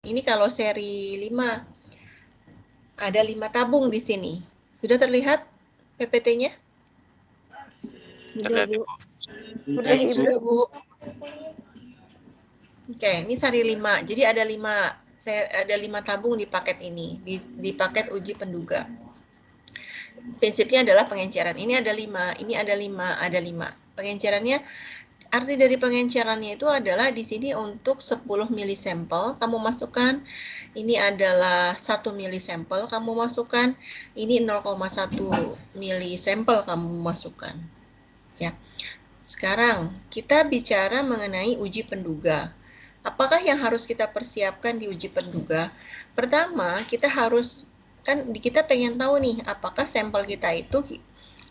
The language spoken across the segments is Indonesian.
Ini kalau seri 5. Ada 5 tabung di sini. Sudah terlihat PPT-nya? Sudah, Bu. Sudah, Bu. Oke, ini seri 5. Jadi ada 5 tabung di paket ini, di paket uji penduga. Prinsipnya adalah pengenceran. Ini ada 5, ini ada 5, ada 5. Pengencerannya, arti dari pengencerannya itu adalah di sini untuk 10 mili sampel kamu masukkan, ini adalah 1 mili sampel kamu masukkan, ini 0,1 mili sampel kamu masukkan. Ya. Sekarang kita bicara mengenai uji penduga. Apakah yang harus kita persiapkan di uji penduga? Pertama, kita harus kita pengen tahu nih apakah sampel kita itu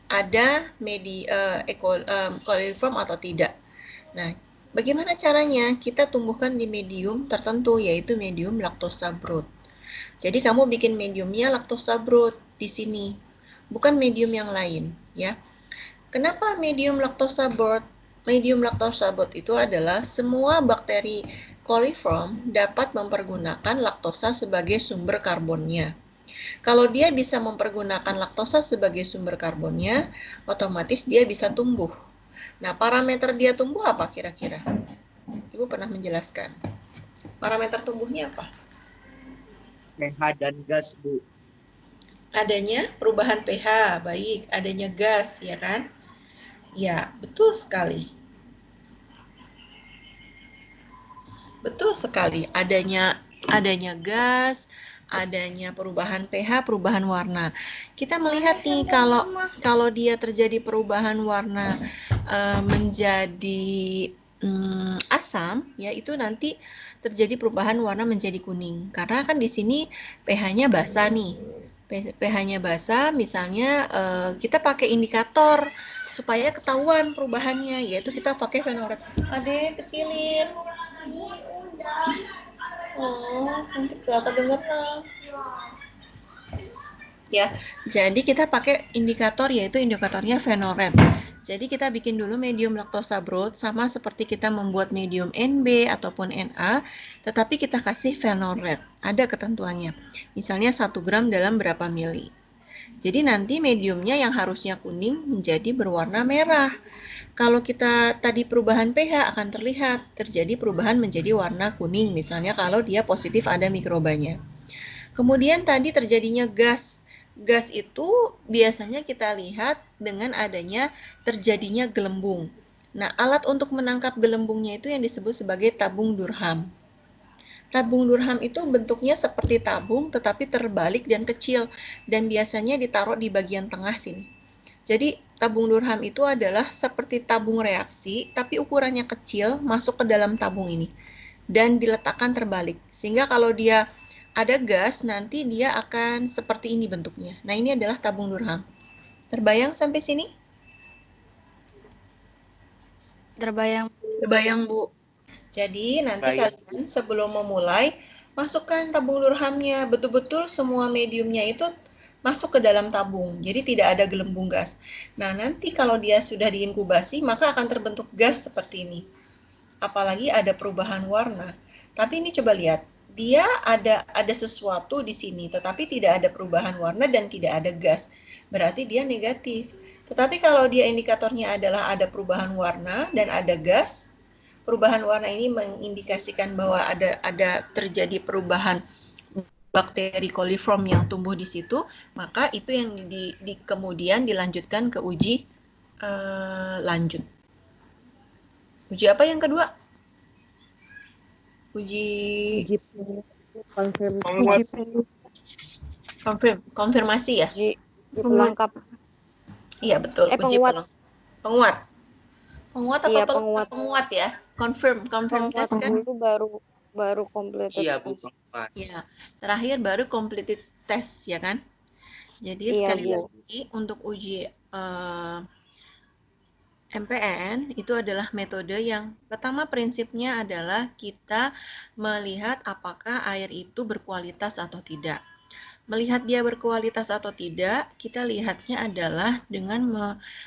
ada coliform atau tidak. Nah, bagaimana caranya? Kita tumbuhkan di medium tertentu, yaitu medium lactosa broad. Jadi kamu bikin mediumnya lactosa broad di sini, bukan medium yang lain, ya. Kenapa medium lactosa broad? Medium lactosa broad itu adalah semua bakteri coliform dapat mempergunakan laktosa sebagai sumber karbonnya. Kalau dia bisa mempergunakan laktosa sebagai sumber karbonnya, otomatis dia bisa tumbuh. Nah, parameter dia tumbuh apa kira-kira? Ibu pernah menjelaskan. Parameter tumbuhnya apa? pH dan gas, Bu. Adanya perubahan pH, baik. Adanya gas, ya kan? Ya, betul sekali. Betul sekali. Adanya gas, adanya perubahan pH, perubahan warna. Kita melihat nih kalau dia terjadi perubahan warna menjadi asam, ya itu nanti terjadi perubahan warna menjadi kuning. Karena kan di sini pH-nya basah nih. pH-nya basah, misalnya kita pakai indikator supaya ketahuan perubahannya, yaitu kita pakai fenoret. Adek, kecilin. Oh, nanti gak kedengeran. Ya, jadi kita pakai indikator, yaitu indikatornya fenoret. Jadi kita bikin dulu medium lactosa broad sama seperti kita membuat medium NB ataupun NA, tetapi kita kasih fenoret. Ada ketentuannya. Misalnya 1 gram dalam berapa mili. Jadi nanti mediumnya yang harusnya kuning menjadi berwarna merah. Kalau kita tadi perubahan pH akan terlihat terjadi perubahan menjadi warna kuning, misalnya kalau dia positif ada mikrobanya. Kemudian tadi terjadinya gas. Gas itu biasanya kita lihat dengan adanya terjadinya gelembung. Nah, alat untuk menangkap gelembungnya itu yang disebut sebagai tabung Durham. Tabung Durham itu bentuknya seperti tabung tetapi terbalik dan kecil, dan biasanya ditaruh di bagian tengah sini. Jadi tabung Durham itu adalah seperti tabung reaksi tapi ukurannya kecil, masuk ke dalam tabung ini dan diletakkan terbalik. Sehingga kalau dia ada gas, nanti dia akan seperti ini bentuknya. Nah, ini adalah tabung Durham. Terbayang sampai sini? Terbayang. Terbayang, Bu. Jadi nanti kalian sebelum memulai, masukkan tabung Durhamnya. Betul-betul semua mediumnya itu masuk ke dalam tabung. Jadi tidak ada gelembung gas. Nah, nanti kalau dia sudah diinkubasi, maka akan terbentuk gas seperti ini. Apalagi ada perubahan warna. Tapi ini coba lihat, dia ada sesuatu di sini, tetapi tidak ada perubahan warna dan tidak ada gas. Berarti dia negatif. Tetapi kalau dia indikatornya adalah ada perubahan warna dan ada gas, perubahan warna ini mengindikasikan bahwa ada terjadi perubahan bakteri coliform yang tumbuh di situ, maka itu yang kemudian dilanjutkan ke uji lanjut. Uji apa yang kedua? Konfirmasi ya? Uji pelengkap. Iya, betul. Uji penguat. Penguat apa penguat ya? Confirm test kan? Itu baru completed. Iya, Bu. Iya, terakhir baru completed test ya kan? Jadi sekali lagi untuk uji MPN itu adalah metode yang pertama prinsipnya adalah kita melihat apakah air itu berkualitas atau tidak. Melihat dia berkualitas atau tidak, kita lihatnya adalah dengan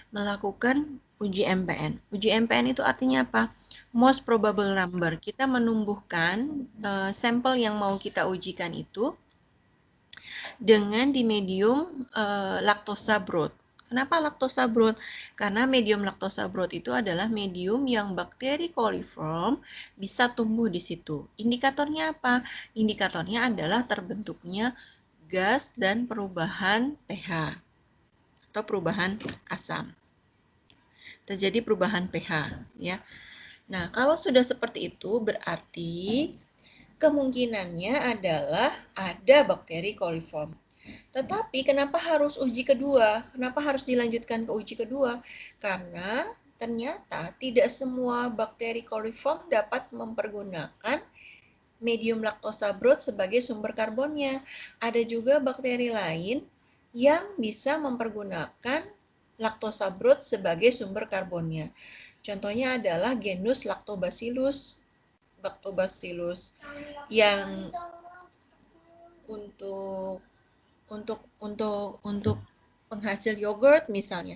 melakukan uji MPN. Uji MPN itu artinya apa? Most probable number. Kita menumbuhkan sampel yang mau kita ujikan itu dengan di medium laktosa broth. Kenapa laktosa broth? Karena medium laktosa broth itu adalah medium yang bakteri coliform bisa tumbuh di situ. Indikatornya apa? Indikatornya adalah terbentuknya gas dan perubahan pH atau perubahan asam. Terjadi perubahan pH, ya. Nah, kalau sudah seperti itu berarti kemungkinannya adalah ada bakteri coliform. Tetapi kenapa harus uji kedua? Kenapa harus dilanjutkan ke uji kedua? Karena ternyata tidak semua bakteri coliform dapat mempergunakan medium laktosa broth sebagai sumber karbonnya. Ada juga bakteri lain yang bisa mempergunakan laktosa broth sebagai sumber karbonnya. Contohnya adalah genus Lactobacillus yang untuk penghasil yogurt misalnya.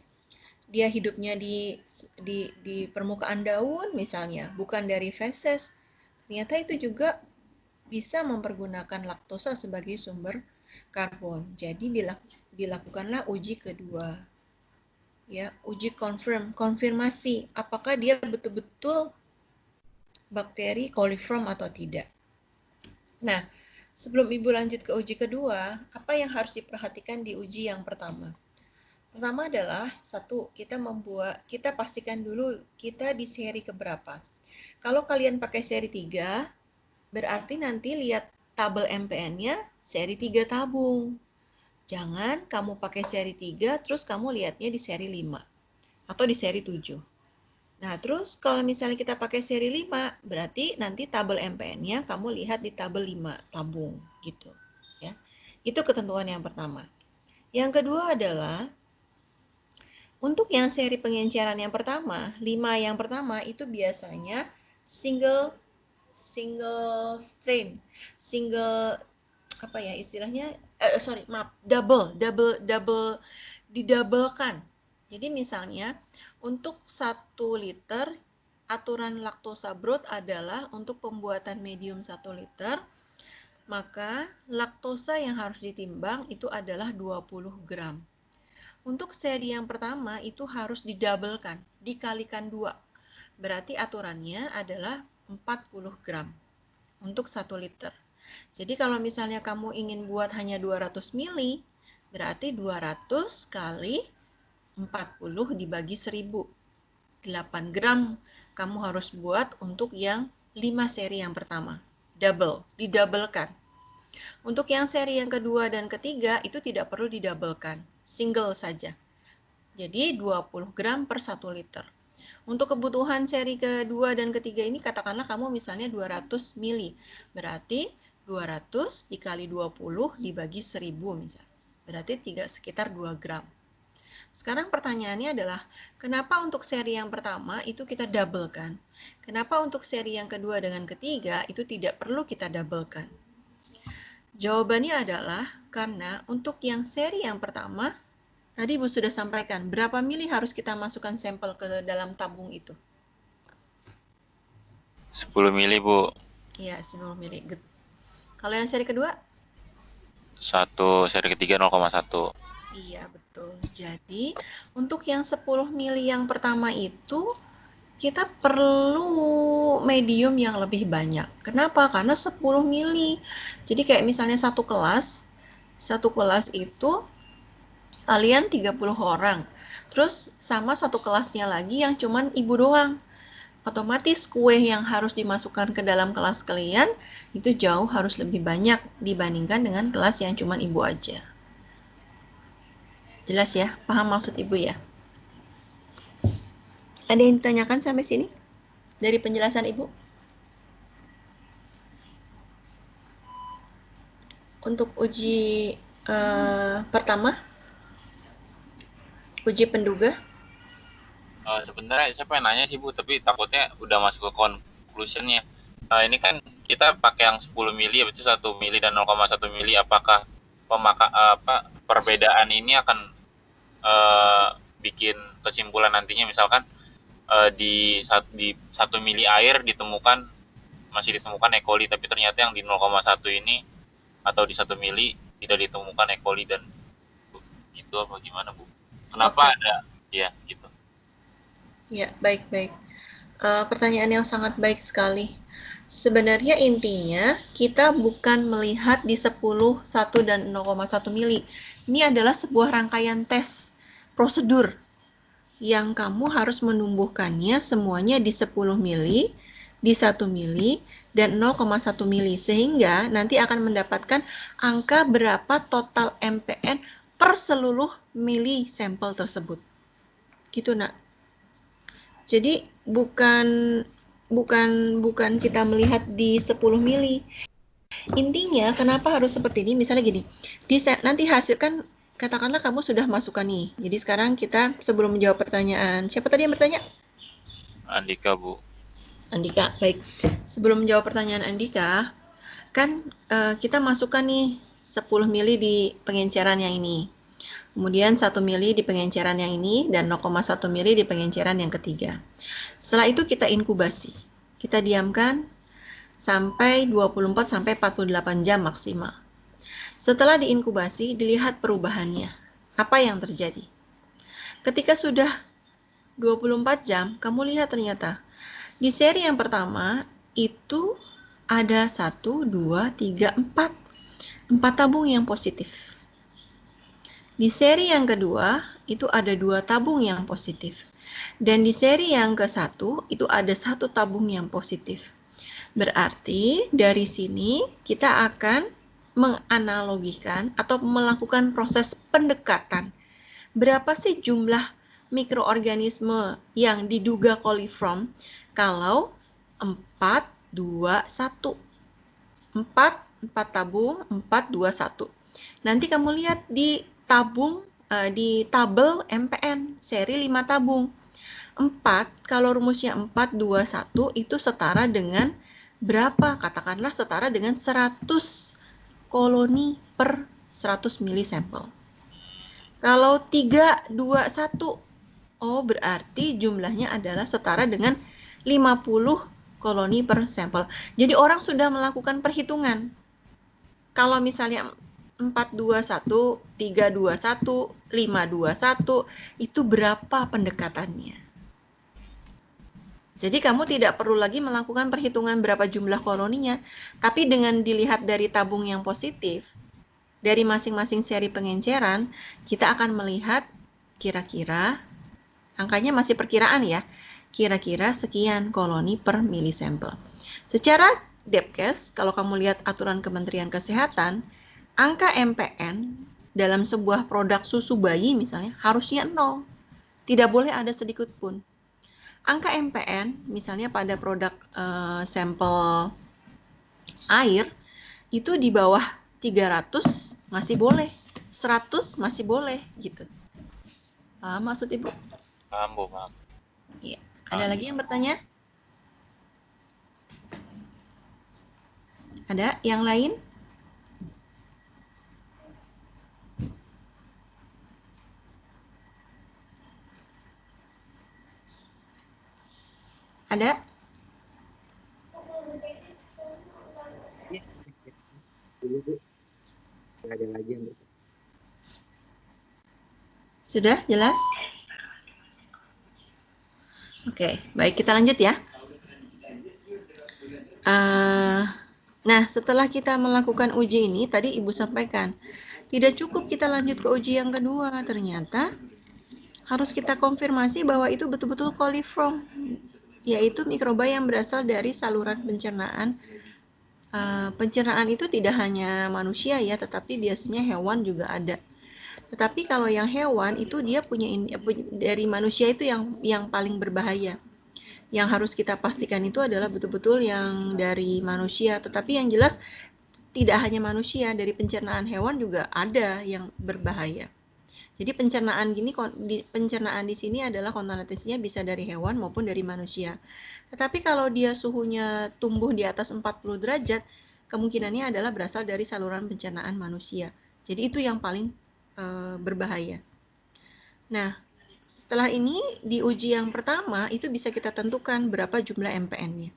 Dia hidupnya di permukaan daun misalnya, bukan dari feses. Ternyata itu juga bisa mempergunakan laktosa sebagai sumber karbon. Jadi dilakukanlah uji kedua. Ya, uji konfirmasi apakah dia betul-betul bakteri coliform atau tidak. Nah, sebelum Ibu lanjut ke uji kedua, apa yang harus diperhatikan di uji yang pertama? Pertama adalah, kita pastikan dulu kita di seri keberapa. Kalau kalian pakai seri 3, berarti nanti lihat tabel MPN-nya seri 3 tabung. Jangan kamu pakai seri 3, terus kamu lihatnya di seri 5 atau di seri 7. Nah, terus kalau misalnya kita pakai seri 5, berarti nanti tabel MPN-nya kamu lihat di tabel 5 tabung gitu, ya. Itu ketentuan yang pertama. Yang kedua adalah untuk yang seri pengenceran yang pertama, 5 yang pertama itu biasanya single strain, apa ya istilahnya? Double didabelkan. Jadi misalnya untuk 1 liter aturan laktosa broth adalah untuk pembuatan medium 1 liter, maka laktosa yang harus ditimbang itu adalah 20 gram. Untuk seri yang pertama itu harus didabelkan, dikalikan 2. Berarti aturannya adalah 40 gram untuk 1 liter. Jadi kalau misalnya kamu ingin buat hanya 200 ml, berarti 200 kali 40 dibagi 1000. 8 gram kamu harus buat untuk yang 5 seri yang pertama. Didabelkan. Untuk yang seri yang kedua dan ketiga itu tidak perlu didabelkan, single saja. Jadi 20 gram per 1 liter. Untuk kebutuhan seri kedua dan ketiga ini katakanlah kamu misalnya 200 ml. Berarti 200 dikali 20 dibagi 1000 misalnya. Berarti sekitar 2 gram. Sekarang pertanyaannya adalah, kenapa untuk seri yang pertama itu kita doublekan? Kenapa untuk seri yang kedua dengan ketiga itu tidak perlu kita doublekan? Jawabannya adalah karena untuk yang seri yang pertama, tadi Ibu sudah sampaikan, berapa mili harus kita masukkan sampel ke dalam tabung itu? 10 mili, Bu. Iya, 10 mili. Kalau yang seri kedua? Seri ketiga 0,1. Iya, betul. Jadi, untuk yang 10 mili yang pertama itu, kita perlu medium yang lebih banyak. Kenapa? Karena 10 mili. Jadi kayak misalnya satu kelas itu kalian 30 orang. Terus sama satu kelasnya lagi yang cuman ibu doang. Otomatis kue yang harus dimasukkan ke dalam kelas kalian itu jauh harus lebih banyak dibandingkan dengan kelas yang cuman ibu aja. Jelas ya? Paham maksud ibu ya? Ada yang ditanyakan sampai sini? Dari penjelasan ibu? Untuk uji pertama, uji penduga. Sebenarnya saya pengen nanya sih Bu, tapi takutnya udah masuk ke conclusionnya. Ini kan kita pakai yang 10 mili, itu 1 mili dan 0,1 mili. Apakah perbedaan ini akan bikin kesimpulan nantinya, misalkan di 1 mili air masih ditemukan E. coli, tapi ternyata yang di 0,1 ini atau di 1 mili tidak ditemukan E. coli, dan itu apa gimana, Bu? Kenapa ada ya gitu? Ya, baik-baik. Pertanyaan yang sangat baik sekali. Sebenarnya intinya kita bukan melihat di 10, 1, dan 0,1 mili. Ini adalah sebuah rangkaian tes prosedur yang kamu harus menumbuhkannya semuanya di 10 mili, di 1 mili, dan 0,1 mili. Sehingga nanti akan mendapatkan angka berapa total MPN per seluruh mili sampel tersebut. Gitu, Nak. Jadi bukan kita melihat di 10 mili. Intinya kenapa harus seperti ini? Misalnya gini, nanti hasil kan katakanlah kamu sudah masukkan nih. Jadi sekarang kita sebelum menjawab pertanyaan, siapa tadi yang bertanya? Andika, Bu. Andika, baik. Sebelum menjawab pertanyaan Andika, kan kita masukkan nih 10 mili di pengenceran yang ini. Kemudian 1 mili di pengenceran yang ini dan 0,1 mili di pengenceran yang ketiga. Setelah itu kita inkubasi. Kita diamkan sampai 24 sampai 48 jam maksimal. Setelah diinkubasi, dilihat perubahannya. Apa yang terjadi? Ketika sudah 24 jam, kamu lihat ternyata di seri yang pertama itu ada 1, 2, 3, 4. 4 tabung yang positif. Di seri yang kedua, itu ada 2 tabung yang positif. Dan di seri yang ke-1, itu ada 1 tabung yang positif. Berarti dari sini kita akan menganalogikan atau melakukan proses pendekatan. Berapa sih jumlah mikroorganisme yang diduga coliform kalau 4, 2, 1. 4 tabung, 4, 2, 1. Nanti kamu lihat di tabel MPN seri 5 tabung. 4 kalau rumusnya 4, 2, 1 itu setara dengan berapa? Katakanlah setara dengan 100 koloni per 100 mili sampel. Kalau 3, 2, 1, oh berarti jumlahnya adalah setara dengan 50 koloni per sampel. Jadi orang sudah melakukan perhitungan. Kalau misalnya 421, 321, 521, itu berapa pendekatannya? Jadi kamu tidak perlu lagi melakukan perhitungan berapa jumlah koloninya, tapi dengan dilihat dari tabung yang positif, dari masing-masing seri pengenceran, kita akan melihat kira-kira, angkanya masih perkiraan ya, kira-kira sekian koloni per mili sampel. Secara Depkes, kalau kamu lihat aturan Kementerian Kesehatan, angka MPN dalam sebuah produk susu bayi misalnya harusnya 0. Tidak boleh ada sedikit pun. Angka MPN misalnya pada produk sampel air itu di bawah 300 masih boleh, 100 masih boleh gitu. Paham maksud Ibu? Paham, Bu, paham. Iya. Ada lagi yang bertanya? Ada yang lain? Ada? Dulu, Bu. Nggak ada lagi yang bertanya. Sudah jelas? Oke, baik kita lanjut ya. Nah, setelah kita melakukan uji ini, tadi Ibu sampaikan, tidak cukup kita lanjut ke uji yang kedua, ternyata harus kita konfirmasi bahwa itu betul-betul coliform, yaitu mikroba yang berasal dari saluran pencernaan. Pencernaan itu tidak hanya manusia ya, tetapi biasanya hewan juga ada. Tetapi kalau yang hewan itu dia punya dari manusia itu yang paling berbahaya. Yang harus kita pastikan itu adalah betul-betul yang dari manusia. Tetapi yang jelas tidak hanya manusia, dari pencernaan hewan juga ada yang berbahaya. Jadi pencernaan di sini adalah konotasinya bisa dari hewan maupun dari manusia. Tetapi kalau dia suhunya tumbuh di atas 40 derajat, kemungkinannya adalah berasal dari saluran pencernaan manusia. Jadi itu yang paling berbahaya. Nah, setelah ini di uji yang pertama itu bisa kita tentukan berapa jumlah MPN-nya.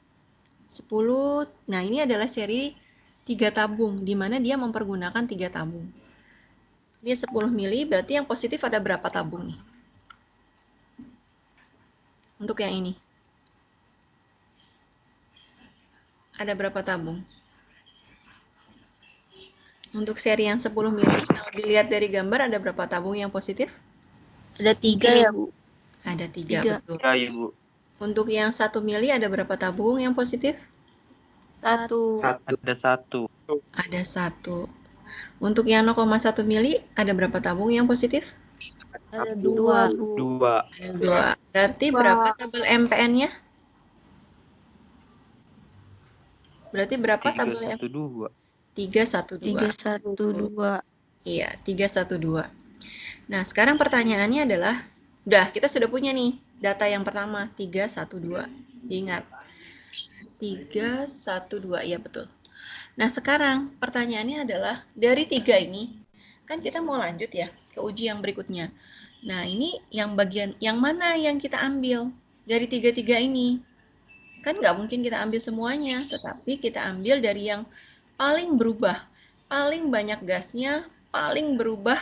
10. Nah, ini adalah seri 3 tabung di mana dia mempergunakan 3 tabung. Ini 10 mili, berarti yang positif ada berapa tabung nih? Untuk yang ini. Ada berapa tabung? Untuk seri yang 10 mili, kalau dilihat dari gambar ada berapa tabung yang positif? Ada 3 ya, Bu? Ada 3, Tiga. betul. Ya, Ibu. Untuk yang 1 mili ada berapa tabung yang positif? 1. Ada 1. Ada 1. Untuk yang 0,1 mili ada berapa tabung yang positif? Ada 2. 2. Ada 2. Berarti berapa tabel MPN-nya? Berarti berapa tabel MPN? 312. 312. 312. Iya, 312. Nah, sekarang pertanyaannya adalah, kita sudah punya nih data yang pertama, 312. Diingat. 312, iya betul. Nah, sekarang pertanyaannya adalah, dari 3 ini, kan kita mau lanjut ya ke uji yang berikutnya. Nah, ini yang bagian, yang mana yang kita ambil dari 3 ini? Kan nggak mungkin kita ambil semuanya, tetapi kita ambil dari yang paling berubah, paling banyak gasnya, paling berubah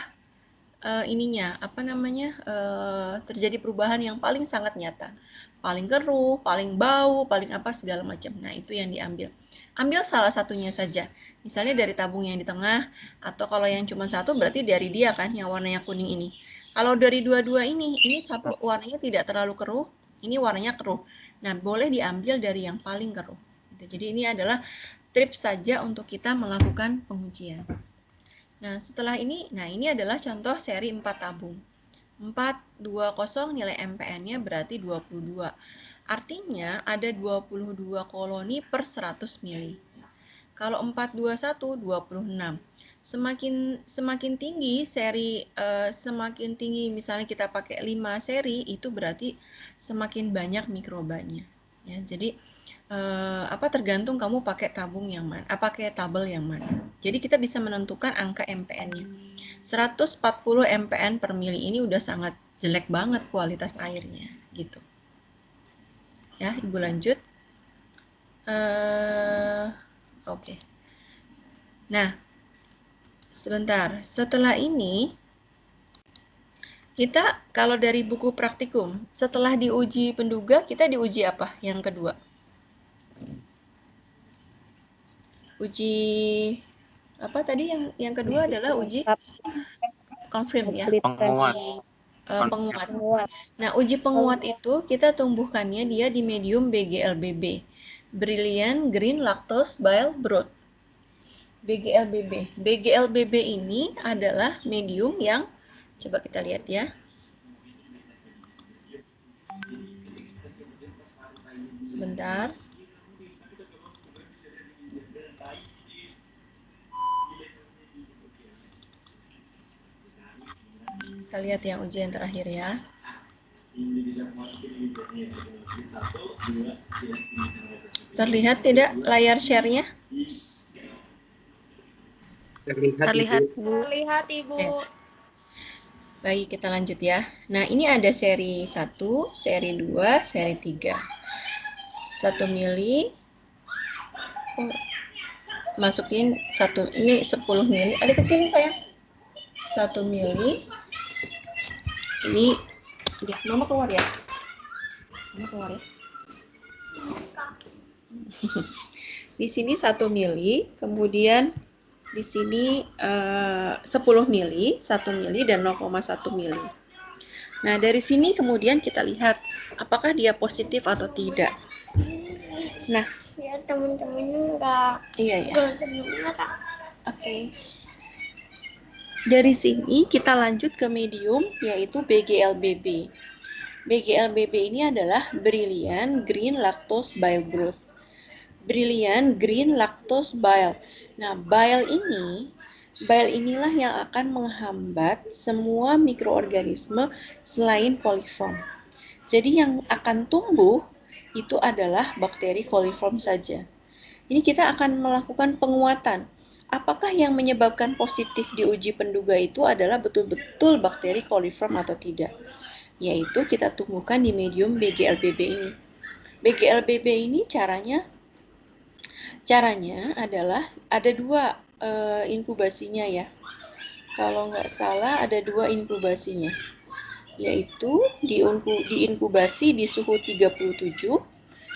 terjadi perubahan yang paling sangat nyata, paling keruh, paling bau, paling apa segala macam. Nah, itu yang diambil. Ambil salah satunya saja, misalnya dari tabung yang di tengah, atau kalau yang cuma satu berarti dari dia kan, yang warnanya kuning ini. Kalau dari dua-dua ini satu warnanya tidak terlalu keruh, ini warnanya keruh. Nah, boleh diambil dari yang paling keruh. Jadi ini adalah tips saja untuk kita melakukan pengujian. Nah, setelah ini, ini adalah contoh seri 4 tabung. 420 nilai MPN-nya berarti 22. Artinya ada 22 koloni per 100 mili. Kalau 421, 26. Semakin tinggi seri, semakin tinggi misalnya kita pakai 5 seri, itu berarti semakin banyak mikrobanya. Ya, jadi tergantung kamu pakai tabung yang mana, pakai tabel yang mana. Jadi kita bisa menentukan angka MPN-nya. 140 MPN per mili ini udah sangat jelek banget kualitas airnya, gitu. Ya, Ibu lanjut. Oke. Nah, sebentar. Setelah ini, kita kalau dari buku praktikum, setelah diuji penduga, kita diuji apa? Yang kedua. Uji apa tadi yang kedua adalah uji confirm ya, penguat. Nah, uji penguat itu kita tumbuhkannya dia di medium BGLBB, Brilliant Green Lactose Bile Broth. BGLBB ini adalah medium yang, coba kita lihat ya. Sebentar. Kita lihat yang ujian terakhir ya. Terlihat tidak layar share-nya? Terlihat, Bu. Terlihat, Ibu. Baik, kita lanjut ya. Nah, ini ada seri 1, seri 2, seri 3. 1 mili. Masukin 1, ini 10 mili. Adik kecilin sayang. 1 mili. Ini, Mama keluar ya. Mama keluar ya. Di sini 1 mili, kemudian di sini 10 mili, 1 mili, dan 0,1 mili. Nah, dari sini kemudian kita lihat apakah dia positif atau tidak. Nah, Ya, teman-teman enggak. iya ya. Teman-teman Oke. Dari sini kita lanjut ke medium, yaitu BGLBB. BGLBB ini adalah Brilliant Green Lactose Bile Broth. Brilliant Green Lactose Bile. Nah, bile inilah yang akan menghambat semua mikroorganisme selain coliform. Jadi yang akan tumbuh itu adalah bakteri coliform saja. Ini kita akan melakukan penguatan. Apakah yang menyebabkan positif di uji penduga itu adalah betul-betul bakteri coliform atau tidak? yaitu kita tumbuhkan di medium BGLBB ini. BGLBB ini caranya adalah ada dua inkubasinya ya. Kalau nggak salah ada dua inkubasinya, yaitu diinkubasi di suhu 37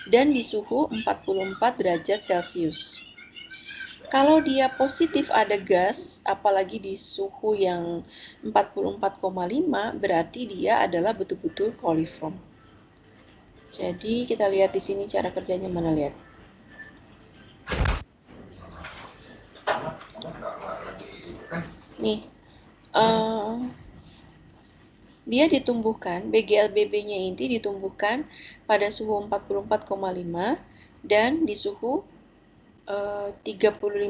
dan di suhu 44 derajat Celcius. Kalau dia positif ada gas, apalagi di suhu yang 44,5, berarti dia adalah betul-betul coliform. Jadi kita lihat di sini cara kerjanya, mana lihat. Nih, dia ditumbuhkan, BGLBB-nya ini ditumbuhkan pada suhu 44,5 dan di suhu 35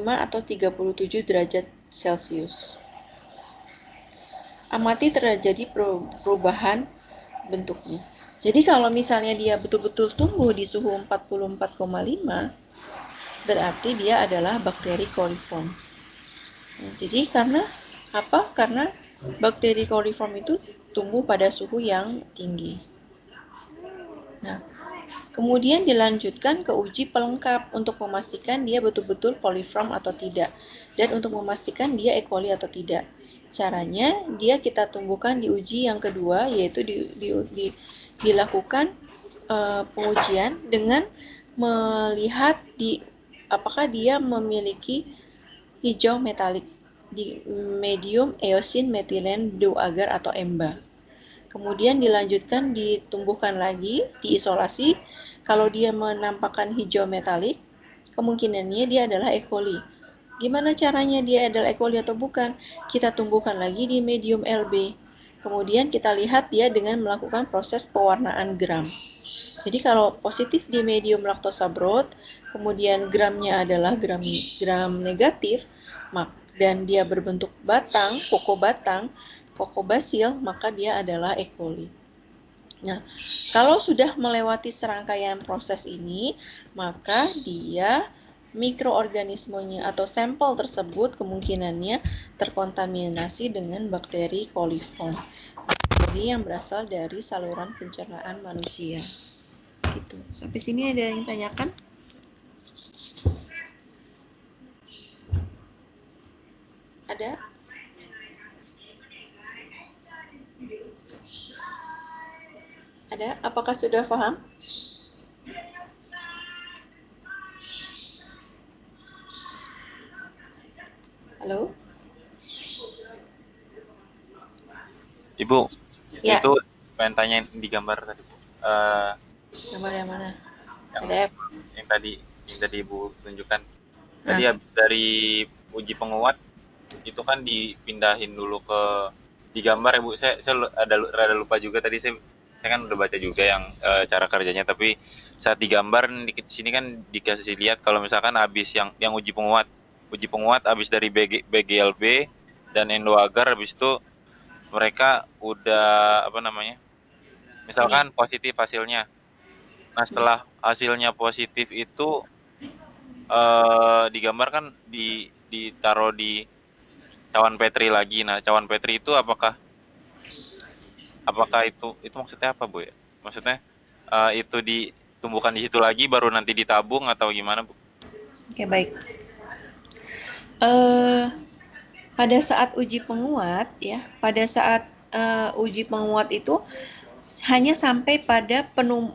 atau 37 derajat Celcius. Amati terjadi perubahan bentuknya. Jadi kalau misalnya dia betul-betul tumbuh di suhu 44,5, berarti dia adalah bakteri coliform. Nah, jadi karena apa? Karena bakteri coliform itu tumbuh pada suhu yang tinggi. Nah, kemudian dilanjutkan ke uji pelengkap untuk memastikan dia betul-betul coliform atau tidak, dan untuk memastikan dia E. coli atau tidak. Caranya dia kita tumbuhkan di uji yang kedua, yaitu dilakukan pengujian dengan melihat apakah dia memiliki hijau metalik di medium eosin metilen agar atau EMBA. Kemudian dilanjutkan ditumbuhkan lagi, diisolasi. Kalau dia menampakkan hijau metalik, kemungkinannya dia adalah E. coli. Gimana caranya dia adalah E. coli atau bukan? Kita tumbuhkan lagi di medium LB. Kemudian kita lihat dia dengan melakukan proses pewarnaan gram. Jadi kalau positif di medium lactosa broth, kemudian gramnya adalah gram negatif, dan dia berbentuk batang, kokobasil, maka dia adalah E. coli. Nah, kalau sudah melewati serangkaian proses ini, maka dia mikroorganismenya atau sampel tersebut kemungkinannya terkontaminasi dengan bakteri coliform. Bakteri yang berasal dari saluran pencernaan manusia. Gitu. Sampai sini ada yang tanyakan? Ada? Ada? Apakah sudah paham? Halo? Ibu, Ya. itu pengen tanya di gambar tadi, Bu. Gambar yang mana? Yang tadi Ibu tunjukkan. Tadi habis dari uji penguat itu kan dipindahin dulu ke di gambar ya Bu. Saya rada lupa juga tadi, saya kan udah baca juga yang cara kerjanya, tapi saat digambar di sini kan dikasih lihat kalau misalkan habis yang uji penguat habis dari BGLB dan endoagar, habis itu mereka udah misalkan positif hasilnya. Nah, setelah hasilnya positif itu digambar kan ditaruh di cawan Petri lagi. Nah, cawan Petri itu apakah itu maksudnya apa, Bu ya? Maksudnya itu ditumbuhkan di situ lagi baru nanti ditabung atau gimana, Bu? Oke, baik. Pada saat uji penguat ya, uji penguat itu hanya sampai pada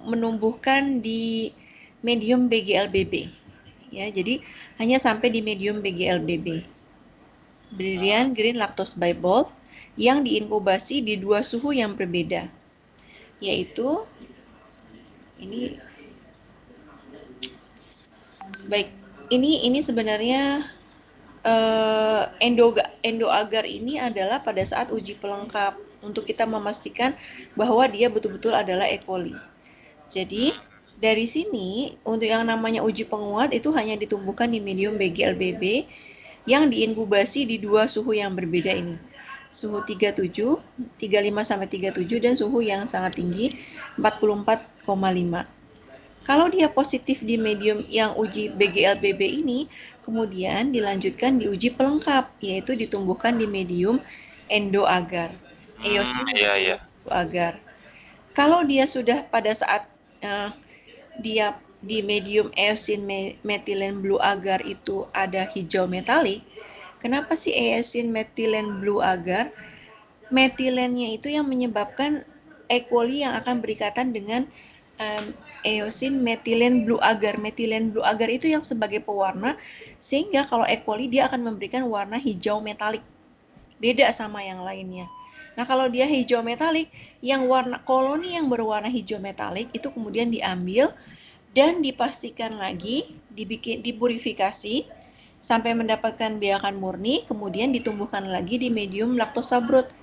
menumbuhkan di medium BGLBB. Ya, jadi hanya sampai di medium BGLBB. Brilliant Green Lactose Bible yang diinkubasi di dua suhu yang berbeda, yaitu ini. Baik, ini sebenarnya endoagar ini adalah pada saat uji pelengkap untuk kita memastikan bahwa dia betul-betul adalah E. coli. Jadi dari sini untuk yang namanya uji penguat itu hanya ditumbuhkan di medium BGLBB yang diinkubasi di dua suhu yang berbeda ini. Suhu 35 sampai 37 dan suhu yang sangat tinggi 44,5. Kalau dia positif di medium yang uji BGLBB ini, kemudian dilanjutkan di uji pelengkap, yaitu ditumbuhkan di medium endoagar. Eosin agar. Kalau dia sudah pada saat dia di medium eosin methylene blue agar itu ada hijau metalik. Kenapa sih eosin methylene blue agar? Metilennya itu yang menyebabkan E. coli yang akan berikatan dengan eosin methylene blue agar. Methylene blue agar itu yang sebagai pewarna, sehingga kalau E. coli dia akan memberikan warna hijau metalik. Beda sama yang lainnya. Nah, kalau dia hijau metalik, yang warna koloni yang berwarna hijau metalik itu kemudian diambil dan dipastikan lagi, dipurifikasi sampai mendapatkan biakan murni, kemudian ditumbuhkan lagi di medium laktosa broth.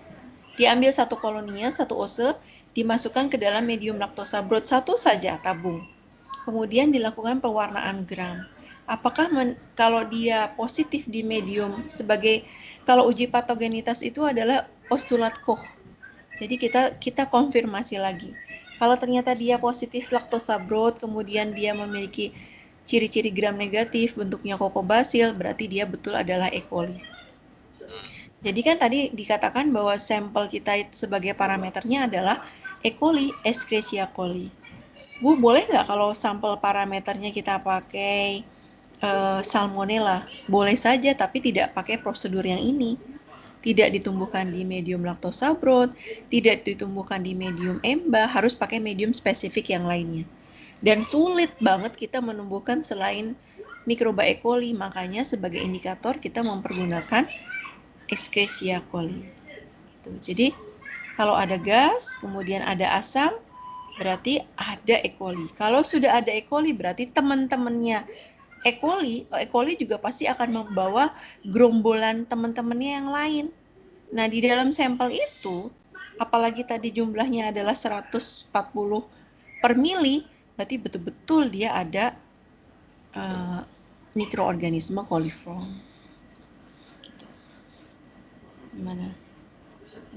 Diambil satu koloninya, satu ose, dimasukkan ke dalam medium laktosa broth, satu saja tabung. Kemudian dilakukan pewarnaan gram. Apakah kalau dia positif di medium sebagai, kalau uji patogenitas itu adalah postulat Koch. Jadi kita konfirmasi lagi. Kalau ternyata dia positif laktosa broth, kemudian dia memiliki ciri-ciri gram negatif, bentuknya kokobasil, berarti dia betul adalah E. coli. Jadi kan tadi dikatakan bahwa sampel kita sebagai parameternya adalah E. coli, Escherichia coli. Bu, boleh nggak kalau sampel parameternya kita pakai Salmonella? Boleh saja, tapi tidak pakai prosedur yang ini. Tidak ditumbuhkan di medium laktosa broth, tidak ditumbuhkan di medium EMBA, harus pakai medium spesifik yang lainnya. Dan sulit banget kita menumbuhkan selain mikroba E. coli, makanya sebagai indikator kita mempergunakan Escherichia coli. Jadi kalau ada gas, kemudian ada asam, berarti ada E. coli. Kalau sudah ada E. coli, berarti teman-temannya E. coli juga pasti akan membawa gerombolan teman-temannya yang lain. Nah, di dalam sampel itu, apalagi tadi jumlahnya adalah 140 per mili, berarti betul-betul dia ada mikroorganisme coliform. Gimana?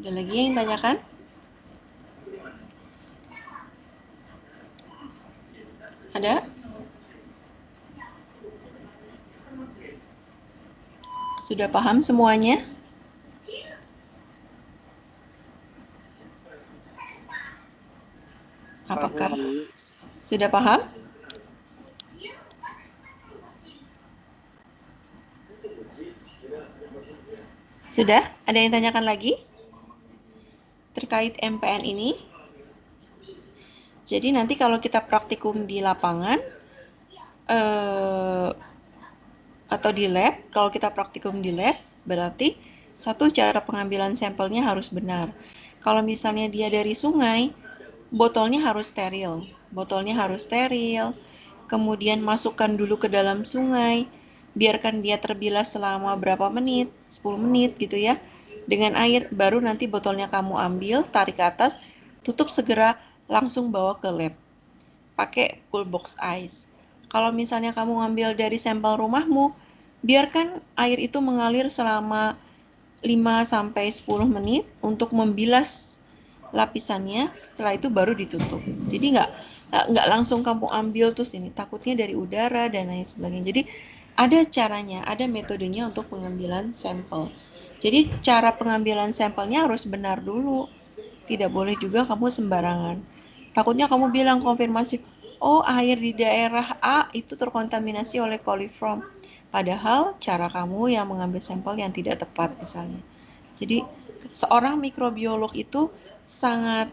Ada lagi yang tanyakan? Ada? Sudah paham semuanya? Apakah sudah paham? Sudah? Ada yang tanyakan lagi? Terkait MPN ini? Jadi nanti kalau kita praktikum di lapangan, atau di lab, kalau kita praktikum di lab, berarti satu, cara pengambilan sampelnya harus benar. Kalau misalnya dia dari sungai, botolnya harus steril. Kemudian masukkan dulu ke dalam sungai, biarkan dia terbilas selama berapa menit, 10 menit gitu ya, dengan air, baru nanti botolnya kamu ambil, tarik ke atas, tutup segera, langsung bawa ke lab. Pakai cool box ice. Kalau misalnya kamu ngambil dari sampel rumahmu, biarkan air itu mengalir selama 5-10 menit untuk membilas lapisannya, setelah itu baru ditutup. Jadi nggak langsung kamu ambil terus ini, takutnya dari udara dan lain sebagainya. Jadi ada caranya, ada metodenya untuk pengambilan sampel. Jadi cara pengambilan sampelnya harus benar dulu. Tidak boleh juga kamu sembarangan. Takutnya kamu bilang konfirmasi, oh air di daerah A itu terkontaminasi oleh coliform. Padahal cara kamu yang mengambil sampel yang tidak tepat misalnya. Jadi seorang mikrobiolog itu sangat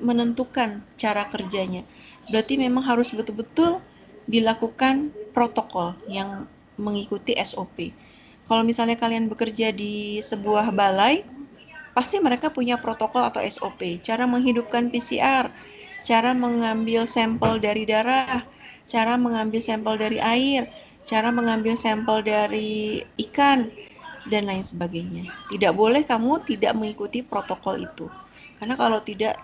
menentukan cara kerjanya. Berarti memang harus betul-betul dilakukan protokol yang mengikuti SOP. Kalau misalnya kalian bekerja di sebuah balai, pasti mereka punya protokol atau SOP, cara menghidupkan PCR, cara mengambil sampel dari darah, cara mengambil sampel dari air, cara mengambil sampel dari ikan, dan lain sebagainya. Tidak boleh kamu tidak mengikuti protokol itu. Karena kalau tidak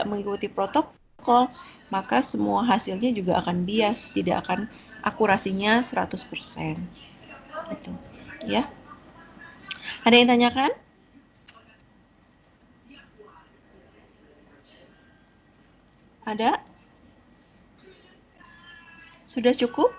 mengikuti protokol, maka semua hasilnya juga akan bias, tidak akan akurasinya 100%. Gitu. Ya. Ada yang tanyakan? Ada? Sudah cukup?